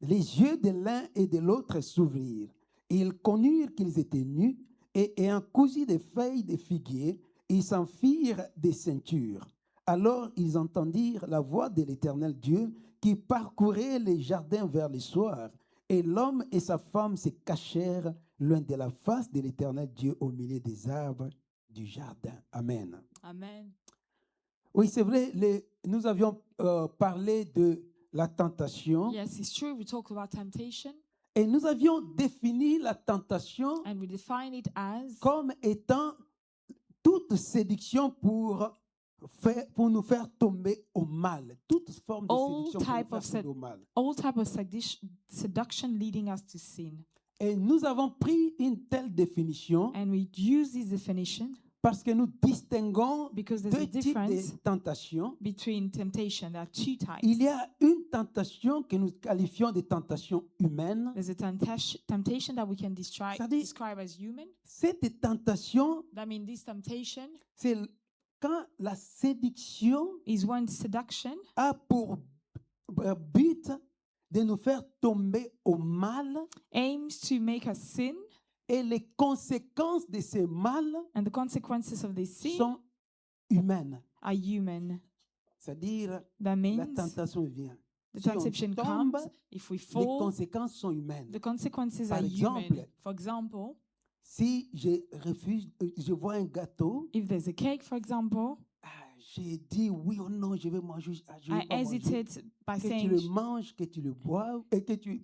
Les yeux de l'un et de l'autre s'ouvrirent. Ils connurent qu'ils étaient nus et ayant cousu des feuilles de figuier, ils s'en firent des ceintures. Alors ils entendirent la voix de l'Éternel Dieu qui parcourait les jardins vers le soir. Et l'homme et sa femme se cachèrent loin de la face de l'Éternel Dieu au milieu des arbres du jardin. Amen. Amen. Oui, c'est vrai, nous avions parlé de la tentation Yes, it's true. We talk about temptation, et nous avions défini la tentation and we define it as comme étant toute séduction pour nous faire tomber au mal. Toute forme de All séduction pour type nous of faire tomber au mal. all type of seduction leading us to sin. Et nous avons pris une telle définition And we use this definition parce que nous distinguons because there's a deux types difference de tentations. between temptation. There are two types. Il y a une tentation que nous qualifions de tentation humaine. There's a temptation that we can C'est-à-dire- describe as human. Cette tentation, That means this temptation c'est quand la séduction is when seduction a pour but de nous faire tomber au mal aims to make us sin, et les conséquences de ce mal and the consequences of this sin sont humaines. are human. C'est-à-dire, That la means tentation vient. the Si on temptation tombe, comes. If we les fall, conséquences sont humaines. the consequences Par are human. exemple, For example, Si je refuse, je vois un gâteau, if there's a cake, for example, j'ai dit oui ou non, je vais manger. Je vais I pas manger. hesitate by Que tu saying le manges, que tu le bois, et que tu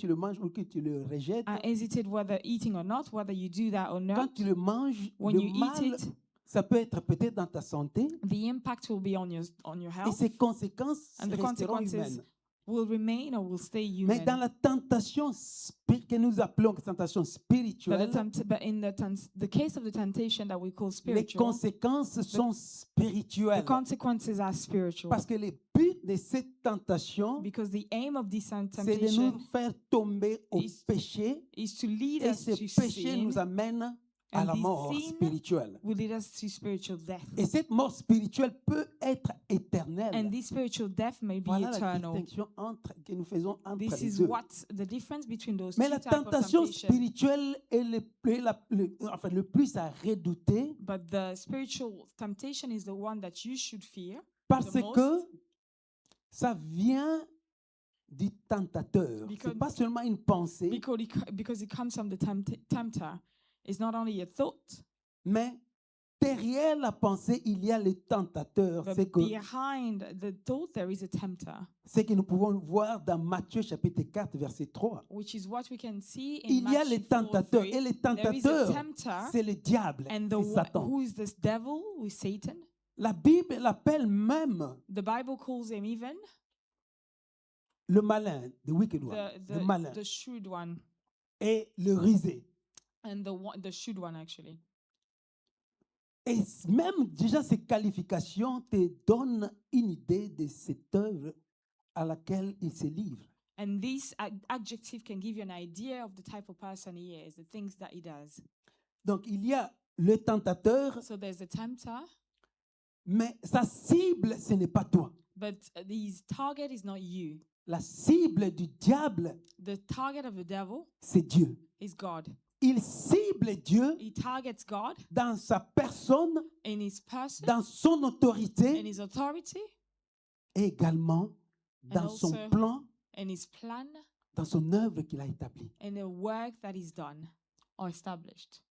le manges ou que tu le rejettes. I hesitate whether eating or not, whether you do that or Quand not. tu le manges, When you le eat mal, it, ça peut être peut-être dans ta santé, the impact will be on your et health, ses conséquences and the resteront consequences humaines. will remain or will stay Mais dans human. la tentation que nous appelons tentation spirituelle, But in the case of the temptation that we call les spiritual, conséquences sont the spirituelles. consequences are spiritual. Parce que le but de cette tentation, Because the aim of this c'est de temptation nous faire tomber au is- péché, is to lead et us ce to péché sin, nous amène à and la this mort sin spirituelle. will lead us to spiritual death. Et cette mort spirituelle peut être éternelle. And this spiritual death may be Voilà la eternal. distinction que nous faisons entre This les is deux. what the difference between those Mais two la types of tentation temptation. spirituelle est le plus à redouter But the spiritual temptation is the one that you should fear parce the most, que ça vient du tentateur. Ce Because- n'est pas seulement une pensée, because it comes from the tempter. It's not only a thought, mais derrière la pensée, il y a le tentateur. but C'est behind the thought there is a tempter, ce que nous pouvons voir dans Matthieu chapitre 4, verset 3. which is what we can see in Il y a Matthew le 4, tentateur. 3. Et le There is a tentateur, tempter, c'est le diable, and c'est Satan. who is this devil? Who is Satan? La Bible l'appelle même The Bible calls him even le malin, the wicked one, le malin, the shrewd one, et le rusé. and the shrewd one actually. Et même déjà ces qualifications te donnent une idée de cette œuvre à laquelle il se livre. And this adjective can give you an idea of the type of person he is, the things that he does. Donc il y a le tentateur, So there's a tempter, mais sa cible, ce n'est pas toi. but his target is not you. La cible du diable, The target of the devil c'est Dieu. is God. Il cible Dieu He targets God dans sa personne, in his person, dans son in autorité his authority, et également dans also son plan, in his plan, dans son œuvre qu'il a établie. in the work that is done or established.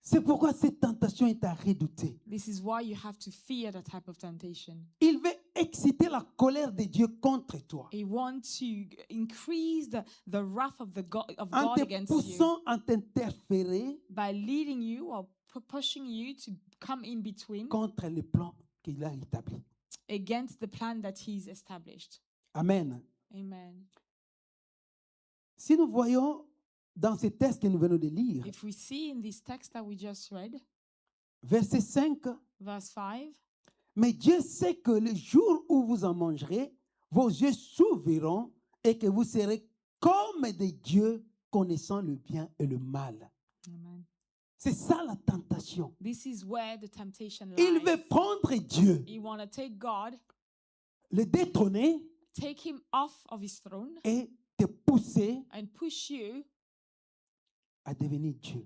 C'est pourquoi cette tentation est à redouter. This is why you have to fear that type of temptation. Il veut exciter la colère de Dieu contre toi. He wants to increase the wrath of God En te against you poussant à t'interférer by leading you or pushing you to come in between contre le plan qu'il a établi. against the plan that he's established. Amen. Amen. Si nous voyons dans ce texte que nous venons de lire, If we see in this text that we just read, verset 5, verse 5, mais Dieu sait que le jour où vous en mangerez, vos yeux s'ouvriront et que vous serez comme des dieux connaissant le bien et le mal. Amen. C'est ça la tentation. This is where the temptation Il veut lies. prendre Dieu, You want to take God le détrôner take him off of his throne et te pousser and push you à devenir Dieu.